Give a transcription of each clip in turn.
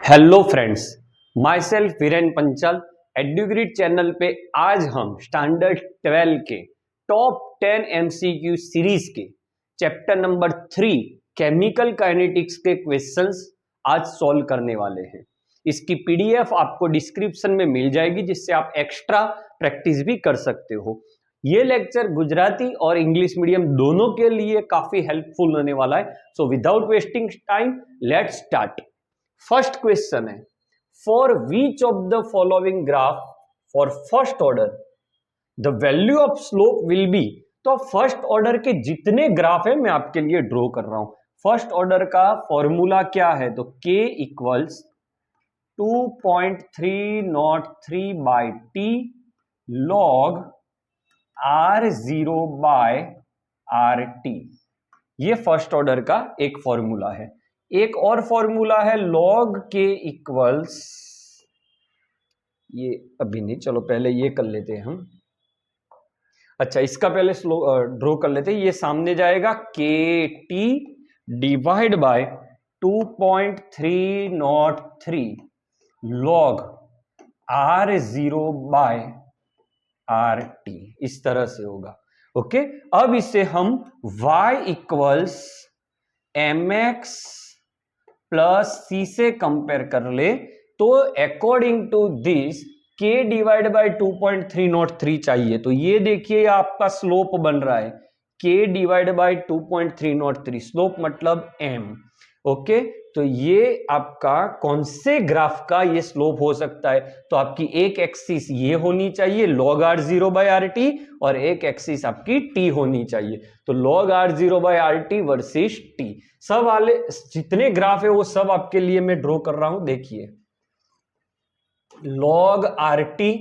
Hello friends, my self Viren Panchal. Edugrid channel पे आज हम स्टैंडर्ड 12 के टॉप 10 एमसीक्यू सीरीज के चैप्टर नंबर 3 केमिकल काइनेटिक्स के क्वेश्चंस आज सॉल्व करने वाले हैं। इसकी पीडीएफ आपको डिस्क्रिप्शन में मिल जाएगी, जिससे आप एक्स्ट्रा प्रैक्टिस भी कर सकते हो। ये लेक्चर गुजराती और इंग्लिश मीडियम दोनों के लिए काफी हेल्पफुल होने वाला है। So without wasting time let's start. First question है, for which of the following graph for first order the value of slope will be. तो फर्स्ट ऑर्डर के जितने ग्राफ है मैं आपके लिए ड्रॉ कर रहा हूं। फर्स्ट ऑर्डर का फॉर्मूला क्या है, तो k equals 2.303 by T log r0 by R T. ये फर्स्ट ऑर्डर का एक फॉर्मूला है। एक और फॉर्मूला है log k इक्वल्स, ये अभी नहीं, चलो पहले ये कर लेते हैं हम। अच्छा, इसका पहले ड्रॉ कर लेते हैं। ये सामने जाएगा k t divide by 2.303 log r0 by R T, इस तरह से होगा। ओके, अब इसे हम y equals mx plus C से कंपेयर कर ले तो according to this k divide by 2.303 चाहिए। तो ये देखिए आपका स्लोप बन रहा है k डिवाइड बाई 2.303, स्लोप मतलब m। ओके, तो ये आपका कौन से ग्राफ का ये स्लोप हो सकता है, तो आपकी एक एक्सिस ये होनी चाहिए log r0 by R T, और एक एक्सिस आपकी t होनी चाहिए। तो log r0 by R T versus t, सब वाले जितने ग्राफ है वो सब आपके लिए मैं ड्रॉ कर रहा हूं। देखिए, log R T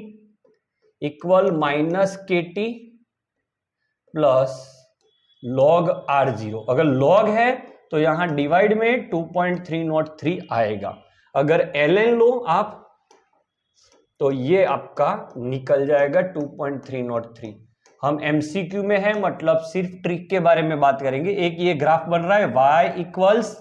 equal minus के टी प्लस log r0। अगर log है तो यहां डिवाइड में 2.303 आएगा। अगर ln लो आप तो ये आपका निकल जाएगा 2.303। हम एमसीक्यू में है, मतलब सिर्फ ट्रिक के बारे में बात करेंगे। एक ये ग्राफ बन रहा है y इक्वल्स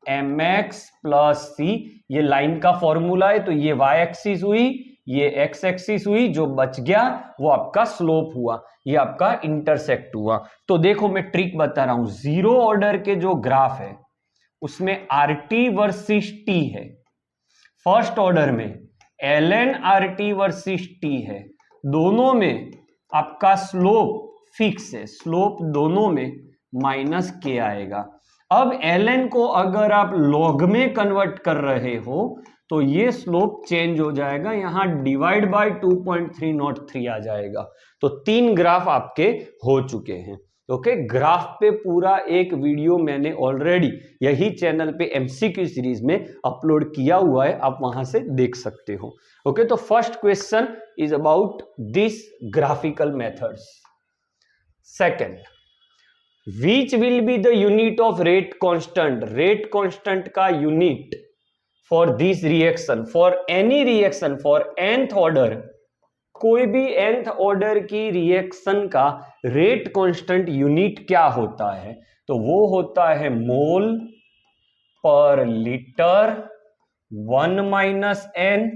mx प्लस सी, ये लाइन का फॉर्मूला है। तो ये y एक्सिस हुई, ये x एक्सिस हुई, जो बच गया वो आपका स्लोप हुआ, ये आपका इंटरसेक्ट हुआ। तो देखो मैं ट्रिक बता रहा हूं, जीरो ऑर्डर के जो ग्राफ है उसमें RT वर्सेस T है, फर्स्ट ऑर्डर में ln RT वर्सेस T है, दोनों में आपका स्लोप फिक्स है, स्लोप दोनों में माइनस के आएगा। अब ln को अगर आप log में कन्वर्ट कर रहे हो तो ये स्लोप चेंज हो जाएगा, यहां डिवाइड बाय 2.303 आ जाएगा। तो तीन ग्राफ आपके हो चुके हैं। ओके, ग्राफ पे पूरा एक वीडियो मैंने ऑलरेडी यही चैनल पे एमसीक्यू सीरीज में अपलोड किया हुआ है, आप वहां से देख सकते हो। ओके, तो first question is about this graphical methods. Second, which will be the unit of rate constant, rate constant का unit for this reaction, for any reaction for nth order, कोई भी nth ऑर्डर की reaction का rate constant unit क्या होता है, तो वो होता है mole per litre 1 minus n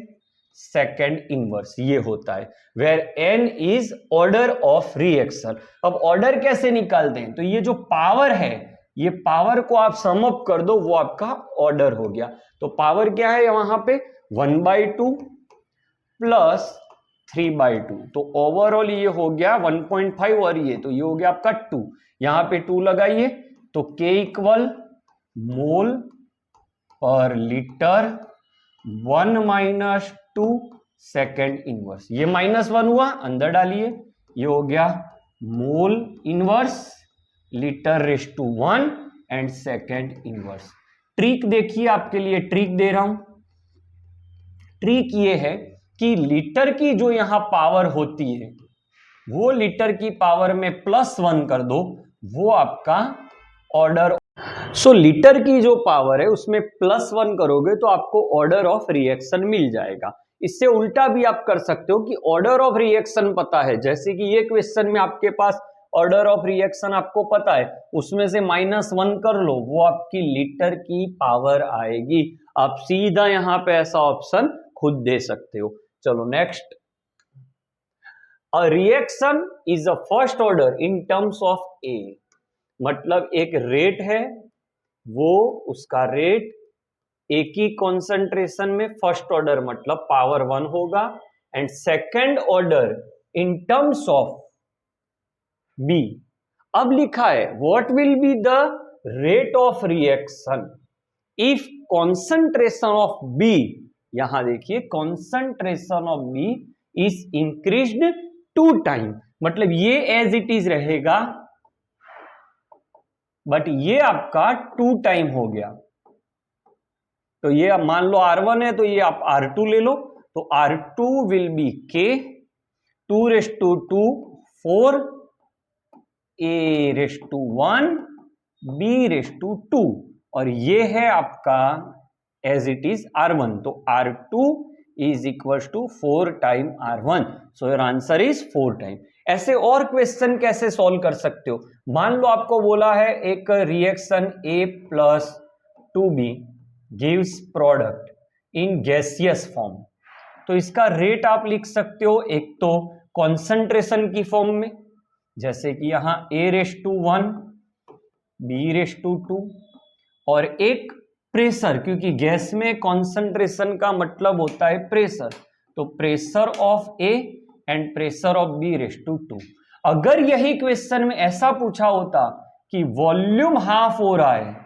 second inverse, ये होता है, where n is order of reaction. अब ऑर्डर कैसे निकालते हैं, तो ये जो पावर है, ये पावर को आप सम अप कर दो, वो आपका ऑर्डर हो गया। तो पावर क्या है वहां पे 1/2 प्लस 3/2, तो ओवरऑल ये हो गया 1.5, और ये तो ये हो गया आपका 2, यहां पे 2 लगाइए तो k इक्वल मोल per litre 1 minus 2 second inverse, ये -1 हुआ, अंदर डालिए, ये हो गया mole inverse litre raise to 1 and second inverse. Trick देखिए, आपके लिए ट्रिक दे रहा हूं। ट्रिक ये है कि लीटर की जो यहां पावर होती है वो लीटर की पावर में +1 कर दो, वो आपका ऑर्डर। सो लीटर की जो पावर है उसमें +1 करोगे तो आपको ऑर्डर ऑफ रिएक्शन मिल जाएगा। इससे उल्टा भी आप कर सकते हो कि ऑर्डर ऑफ रिएक्शन पता है, जैसे कि ये क्वेश्चन में आपके पास ऑर्डर ऑफ रिएक्शन आपको पता है, उसमें से -1 कर लो, वो आपकी लीटर की पावर आएगी। आप सीधा यहां पे ऐसा ऑप्शन खुद दे सकते हो। चलो next, a reaction is a first order in terms of A, मतलब एक रेट है, वो उसका रेट एक ही कॉन्सेंट्रेशन में फर्स्ट ऑर्डर मतलब पावर 1 होगा, and second order in terms of B. अब लिखा है what will be the rate of reaction if concentration of B, यहां देखिए concentration of B is increased 2 time, मतलब ये एज इट इज रहेगा बट ये आपका 2 टाइम हो गया। तो ये अब मान लो R1 है तो ये आप R2 ले लो, तो R2 will be K 2⁻², 4 A⁻1 B⁻2, और ये है आपका एज इट इज R1, तो R2 is equal to 4 time R1, so your answer is 4 time. ऐसे और क्वेश्चन कैसे सॉल्व कर सकते हो, मान लो आपको बोला है एक reaction A+2B gives product in gaseous form, तो इसका रेट आप लिख सकते हो एक तो कॉन्सेंट्रेशन की फॉर्म में, जैसे कि यहां A⁻1 B⁻2, और एक प्रेशर, क्योंकि गैस में कॉन्सेंट्रेशन का मतलब होता है प्रेशर, तो pressure of A and pressure of B⁻2। अगर यही क्वेश्चन में ऐसा पूछा होता कि वॉल्यूम हाफ हो रहा है,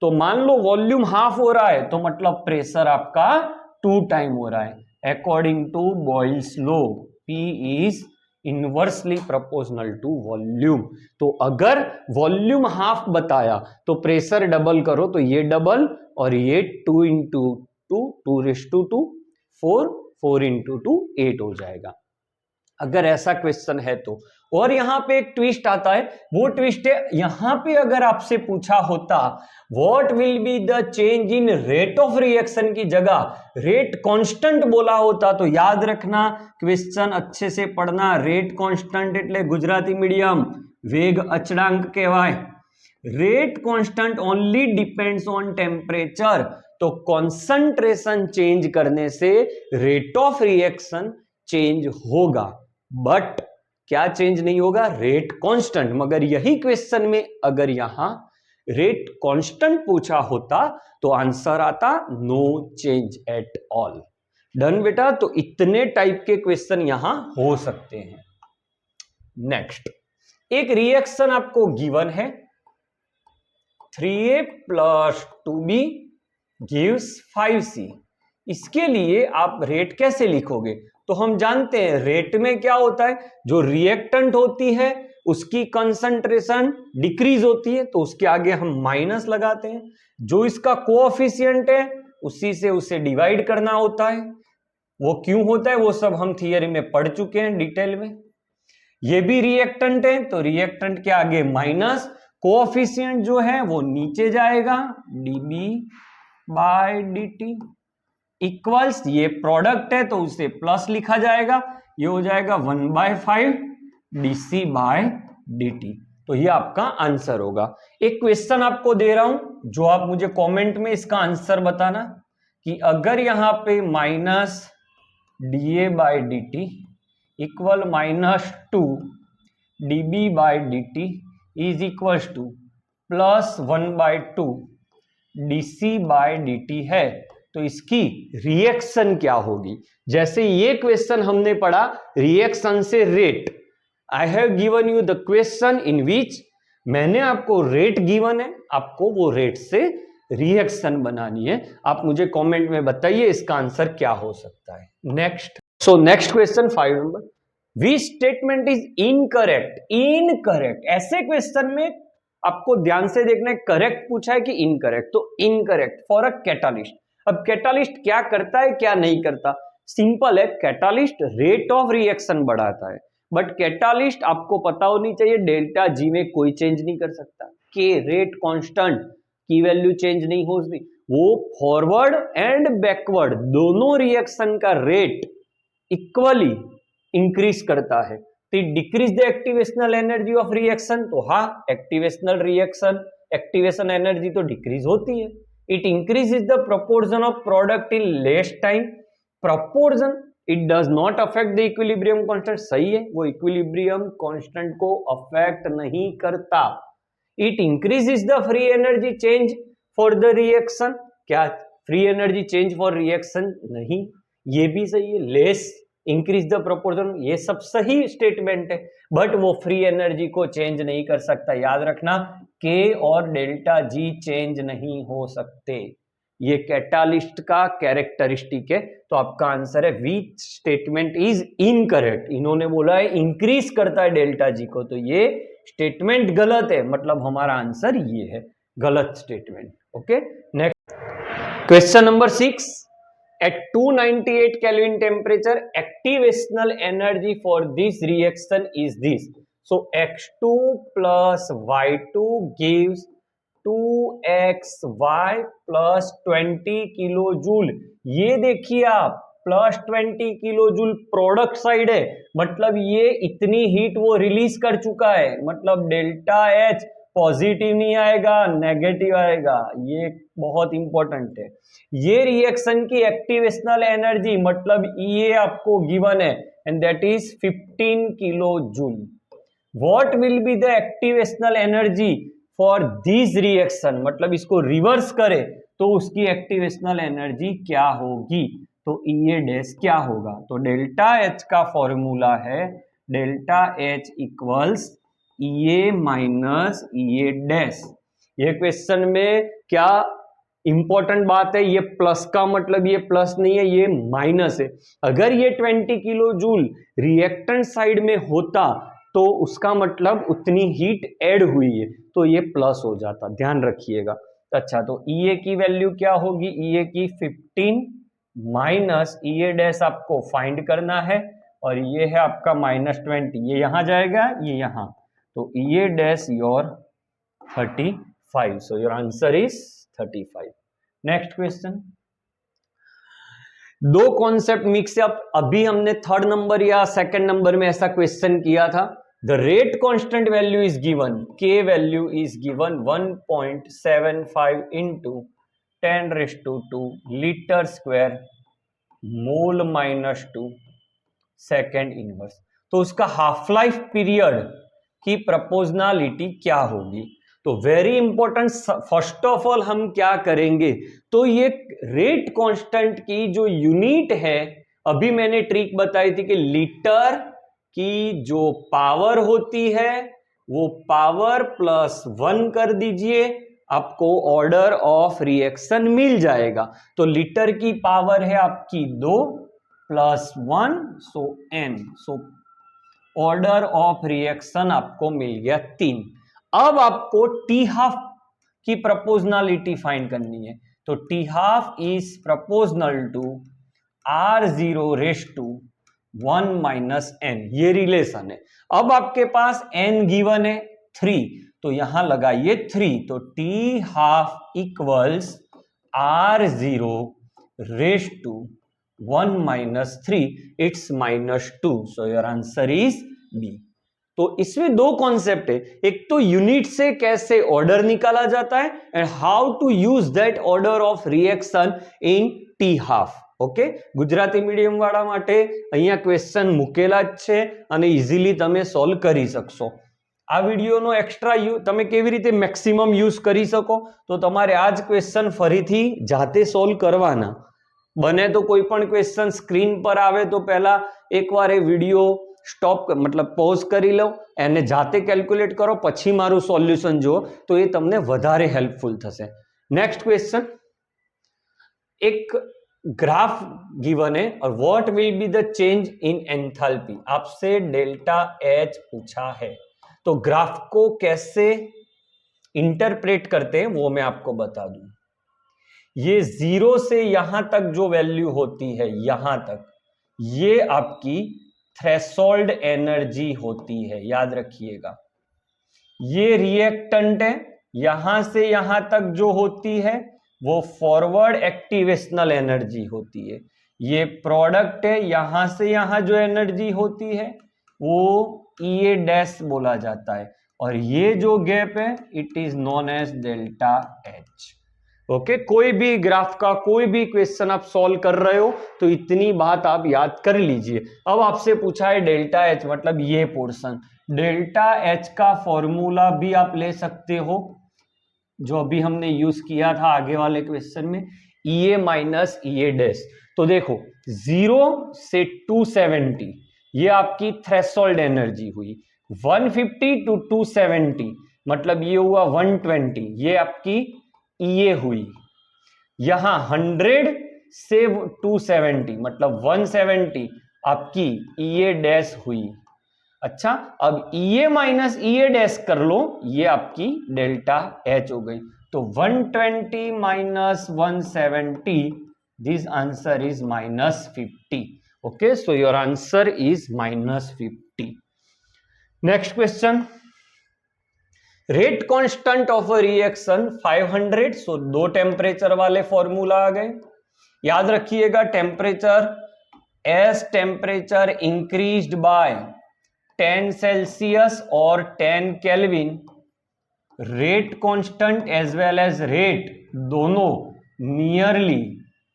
तो मान लो वॉल्यूम हाफ हो रहा है तो मतलब प्रेशर आपका 2 टाइम हो रहा है। According to Boyle's law P is inversely proportional to volume, तो अगर वॉल्यूम हाफ बताया तो प्रेशर डबल करो, तो ये डबल और ये 2 इंटू 2 2⁻2 4 4 इंटू 2 8 हो जाएगा, अगर ऐसा क्वेश्चन है तो। और यहां पे एक ट्विस्ट आता है, वो ट्विस्ट है यहां पे अगर आपसे पूछा होता what will be the change in rate of reaction की जगह रेट कांस्टेंट बोला होता, तो याद रखना क्वेश्चन अच्छे से पढ़ना, रेट कांस्टेंट એટલે गुजराती मीडियम वेग अचळांक કહેવાય। Rate constant only depends on temperature, तो कॉन्सेंट्रेशन चेंज करने से रेट ऑफ रिएक्शन चेंज होगा, बट क्या चेंज नहीं होगा, रेट कांस्टेंट। मगर यही क्वेश्चन में अगर यहां रेट कांस्टेंट पूछा होता तो आंसर आता no change at all. Done बेटा, तो इतने टाइप के क्वेश्चन यहां हो सकते हैं। नेक्स्ट, एक रिएक्शन आपको गिवन है 3A + 2B गिव्स 5C, इसके लिए आप रेट कैसे लिखोगे, तो हम जानते हैं रेट में क्या होता है, जो रिएक्टेंट होती है उसकी कंसंट्रेशन डिक्रीज होती है तो उसके आगे हम माइनस लगाते हैं, जो इसका कोएफिशिएंट है उसी से उसे डिवाइड करना होता है। वो क्यों होता है वो सब हम थियरी में पढ़ चुके हैं डिटेल में। ये भी रिएक्टेंट है तो रिएक्टेंट के आगे माइनस, कोएफिशिएंट जो है वो नीचे जाएगा dB/dt इक्वल्स, ये प्रोडक्ट है तो उसे प्लस लिखा जाएगा, ये हो जाएगा 1/5 dC/dt, तो ये आपका आंसर होगा। एक क्वेश्चन आपको दे रहा हूं जो आप मुझे कमेंट में इसका आंसर बताना कि अगर यहां पे -dA/dt equal -2 dB/dt is equal to +1/2 dC/dt है, तो इसकी रिएक्शन क्या होगी। जैसे ये क्वेश्चन हमने पढ़ा रिएक्शन से rate, I have given you the question in which मैंने आपको रेट गिवन है, आपको वो रेट से रिएक्शन बनानी है। आप मुझे कमेंट में बताइए इसका आंसर क्या हो सकता है। Next, so next question 5 number, which statement is incorrect. Incorrect, ऐसे क्वेश्चन में आपको ध्यान से देखना है करेक्ट पूछा है कि इनकरेक्ट, तो इनकरेक्ट फॉर अ कैटालिस्ट। अब कैटालिस्ट क्या करता है क्या नहीं करता, सिंपल है, कैटालिस्ट रेट ऑफ रिएक्शन बढ़ाता है, बट कैटालिस्ट आपको पता होनी चाहिए डेल्टा जी में कोई चेंज नहीं कर सकता, के रेट कांस्टेंट की वैल्यू चेंज नहीं हो सकती, वो फॉरवर्ड एंड बैकवर्ड दोनों रिएक्शन का रेट इक्वली इंक्रीज करता है। तो decrease the activational energy of reaction, तो हाँ एक्टिवेशनल रिएक्शन एक्टिवेशन एनर्जी तो डिक्रीज होती है, it increases the proportion of product in less time. Proportion it does not affect the equilibrium constant. सही है, वो इक्विलिब्रियम कांस्टेंट को अफेक्ट नहीं करता. It increases the free energy change for the reaction. क्या free energy change for reaction? नहीं. ये भी सही है. लेस इंक्रीज द प्रोपोर्शन, ये सब सही स्टेटमेंट है, बट वो फ्री एनर्जी को चेंज नहीं कर सकता. याद रखना, के और डेल्टा जी चेंज नहीं हो सकते. ये कैटालिस्ट का कैरेक्टरिस्टिक है. तो आपका आंसर है विच स्टेटमेंट इज इनकरेक्ट. इन्होंने बोला है इंक्रीज करता है डेल्टा जी को, तो ये स्टेटमेंट गलत है. मतलब हमारा आंसर ये है, गलत statement. Okay, next question number 6. At 298 Kelvin temperature, activational energy for this reaction is this. So X2 plus Y2 gives 2XY plus 20 kilojoule. ये देखिए आप, प्लस 20 किलोजूल प्रोडक्ट साइड है, मतलब ये इतनी हीट वो रिलीज कर चुका है. मतलब डेल्टा एच पॉजिटिव नहीं आएगा, नेगेटिव आएगा. ये बहुत इंपॉर्टेंट है. ये रिएक्शन की एक्टिवेशनल एनर्जी मतलब ये आपको गिवन है and that is 15 kilo joule. What will be the activational energy for this reaction, मतलब इसको रिवर्स करे तो उसकी एक्टिवेशनल एनर्जी क्या होगी. तो ये डैश क्या होगा. तो डेल्टा एच का फॉर्मूला है डेल्टा एच इक्वल्स ये माइनस ये डैश. ये क्वेश्चन में क्या इंपॉर्टेंट बात है, ये प्लस का मतलब ये प्लस नहीं है, ये माइनस है. अगर ये 20 किलो जूल रिएक्टेंट साइड में होता तो उसका मतलब उतनी हीट ऐड हुई है, तो ये प्लस हो जाता. ध्यान रखिएगा. अच्छा, तो ये की वैल्यू क्या होगी, ये की 15 माइनस ये डैश आपको फाइंड करना है, और ये है आपका माइनस 20. ये यहां जाएगा, ये यहां, तो ये dash your 35. So your answer is 35. Next question. दो कॉन्सेप्ट मिक्स अप. अभी हमने थर्ड नंबर या सेकंड नंबर में ऐसा क्वेश्चन किया था. The rate constant value is given, K value is given 1.75 into 10⁻², litre square mole -2 second inverse. तो उसका हाफ लाइफ पीरियड की प्रोपोर्शनलिटी क्या होगी. तो very important. First of all हम क्या करेंगे, तो ये रेट कांस्टेंट की जो यूनिट है, अभी मैंने ट्रिक बताई थी कि लीटर की जो पावर होती है वो पावर +1 कर दीजिए, आपको ऑर्डर ऑफ रिएक्शन मिल जाएगा. तो लीटर की पावर है आपकी 2 + 1, so n. So order of reaction आपको मिल गया 3. अब आपको टी हाफ की प्रोपोर्शनलिटी फाइंड करनी है. तो T half is proportional to R0⁻1 - n. ये रिलेशन है. अब आपके पास n गिवन है 3, तो यहां लगाइए 3. तो T half equals R0⁻1 - 3. It's -2. So your answer is B. तो इसमें दो कॉन्सेप्ट है. एक तो यूनिट से कैसे ऑर्डर निकाला जाता है and how to use that order of reaction in T half. Okay, Gujarati medium વાળા માટે અહીંયા ક્વેશ્ચન મૂકેલા જ છે અને ઇઝીલી તમે સોલ્વ કરી શકશો. આ વિડીયોનો એક્સ્ટ્રા તમે કેવી રીતે મેક્સિમમ યુઝ કરી શકો, તો તમારે આ જ ક્વેશ્ચન ફરીથી જાતે સોલ્વ કરવાના. બને તો કોઈ પણ ક્વેશ્ચન સ્ક્રીન પર આવે તો પહેલા એકવાર એ વિડીયો સ્ટોપ मतलब पॉज કરી લો અને જાતે કેલ્ક્યુલેટ કરો, પછી મારું સોલ્યુશન જુઓ તો એ તમને વધારે હેલ્પફુલ થશે. Next question. एक ग्राफ गिवन है और what will be the change in enthalpy. आपसे डेल्टा एच पूछा है, तो ग्राफ को कैसे इंटरप्रेट करते हैं वो मैं आपको बता दूं. ये 0 से यहां तक जो वैल्यू होती है, यहां तक, ये आपकी थ्रेशोल्ड एनर्जी होती है. याद रखिएगा, ये रिएक्टेंट है. यहां से यहां तक जो होती है वो फॉरवर्ड एक्टिवेशनल एनर्जी होती है. ये प्रोडक्ट है, यहां से यहां जो एनर्जी होती है वो ई डैश बोला जाता है, और ये जो गैप है it is known as delta H. Okay, कोई भी ग्राफ का कोई भी क्वेश्चन आप सॉल्व कर रहे हो तो इतनी बात आप याद कर लीजिए। अब आपसे पूछा है डेल्टा एच, मतलब ये पोर्शन, डेल्टा एच का फॉर्मूला भी आप ले सकते हो जो अभी हमने यूज किया था आगे वाले क्वेश्चन में, EA माइनस EA डैश। तो देखो 0 से 270 ये आपकी थ्रेशोल्ड एनर्जी हुई, 150 टू 270 मतलब ये हुआ 120, ये आपकी EA हुई। यहां 100 से 270 मतलब 170 आपकी EA डैश हुई। अच्छा, अब EA माइनस EA डैश कर लो, ये आपकी डेल्टा एच हो गई। तो 120 minus 170, this answer is -50। Okay, so your answer is -50। Next question, rate constant of a reaction 500। सो दो टेम्परेचर वाले फॉर्मूला आ गए। याद रखिएगा temperature, as temperature increased by 10 Celsius और 10 Kelvin, rate constant as well as rate दोनों nearly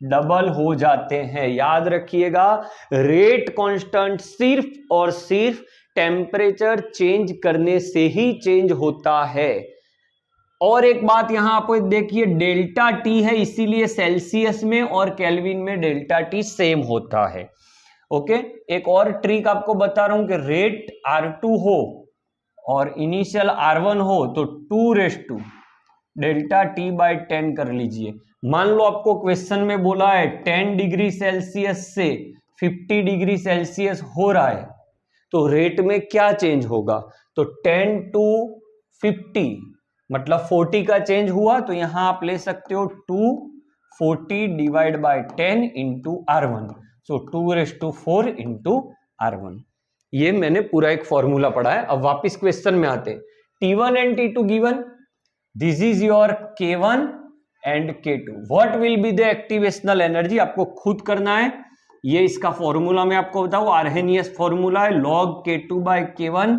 double हो जाते हैं। याद रखिएगा रेट कांस्टेंट सिर्फ और सिर्फ टेम्परेचर चेंज करने से ही चेंज होता है। और एक बात यहां आप देखिए, डेल्टा टी है इसीलिए सेल्सियस में और केल्विन में डेल्टा टी सेम होता है। ओके, एक और ट्रिक आपको बता रहा हूं कि रेट R2 हो और इनिशियल R1 हो तो 2 डेल्टा टी बाई 10 कर लीजिए। मान लो आपको क्वेश्चन में बोला है 10 डिग्री सेल्सियस से 50 डिग्री सेल्सियस हो रहा है, तो रेट में क्या चेंज होगा? तो 10 टू 50 मतलब 40 का चेंज हुआ, तो यहां आप ले सकते हो 240 divide by 10 into R1, so 2/4 into R1। ये मैंने पूरा एक फॉर्मूला पढ़ा है। अब वापिस क्वेश्चन में आते, T1 and T2 given, this is your K1 and K2, what will be the activational energy, आपको खुद करना है। ये इसका फॉर्मूला मैं आपको बताऊं, आर्हेनियस फॉर्मूला है, log K2 बाय K1,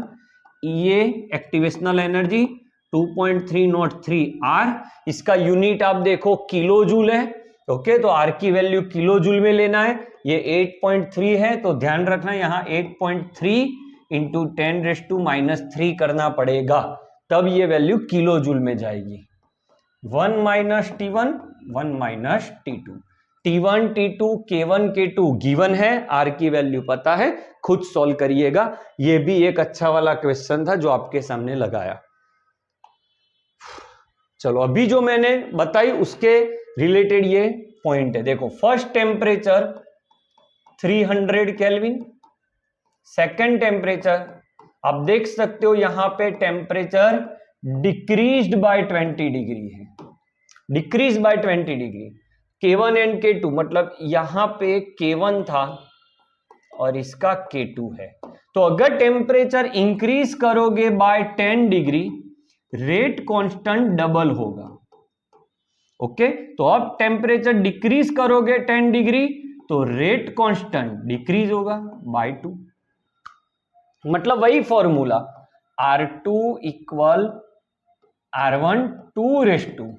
ये एक्टिवेशनल एनर्जी 2.303 R। इसका यूनिट आप देखो किलो जूल है। ओके, तो R की वैल्यू किलो जूल में लेना है। ये 8.3 है तो ध्यान रखना यहां 8.3 इंटू 10⁻³ करना पड़ेगा, तब ये वैल्यू किलो जूल में जाएगी। 1 minus T1 1 minus T2, T1 T2 K1 K2 given है, R की वैल्यू पता है, खुद सॉल्व करिएगा। ये भी एक अच्छा वाला क्वेश्चन था जो आपके सामने लगाया। चलो अभी जो मैंने बताई उसके रिलेटेड ये पॉइंट है। देखो first temperature 300 kelvin, second temperature आप देख सकते हो यहां पे टेम्परेचर डिक्रीज्ड बाय 20 डिग्री है, decrease by 20 degree. K1 and K2 मतलब यहां पे K1 था और इसका K2 है, तो अगर टेम्परेचर इंक्रीज करोगे by 10 degree, rate constant double होगा। ओके, तो अब टेम्परेचर डिक्रीज करोगे 10 डिग्री तो रेट कांस्टेंट डिक्रीज होगा बाय 2। मतलब वही formula R2 equal R1 2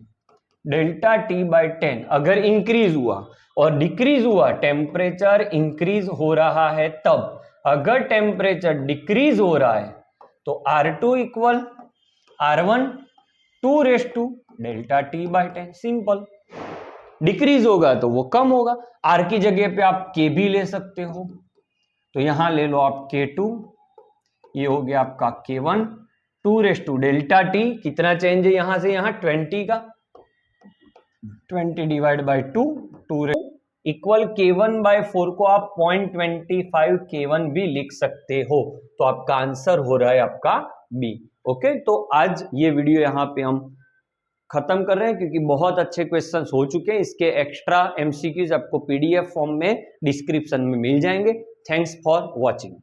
delta T by 10। अगर इंक्रीज हुआ और डिक्रीज हुआ, टेम्परेचर इंक्रीज हो रहा है तब, अगर टेम्परेचर डिक्रीज हो रहा है तो R2 equal R1 2 delta T by 10। Simple, decrease होगा तो वो कम होगा। R की जगह पे आप K भी ले सकते हो, तो यहां ले लो आप K2, ये हो गया आपका K1 2 डेल्टा टी, कितना चेंज है यहां से यहां 20 का, 20 divide by 2 equal K1 bye 4 को आप 0.25 K1 भी लिख सकते हो, तो आपका आंसर हो रहा है आपका B। ओके, तो आज ये वीडियो यहाँ पे हम खत्म कर रहे हैं क्योंकि बहुत अच्छे क्वेश्चंस हो चुके हैं। इसके एक्स्ट्रा MCQs आपको PDF फॉर्म में डिस्क्रिप्शन में मिल जाएंगे। Thanks for watching.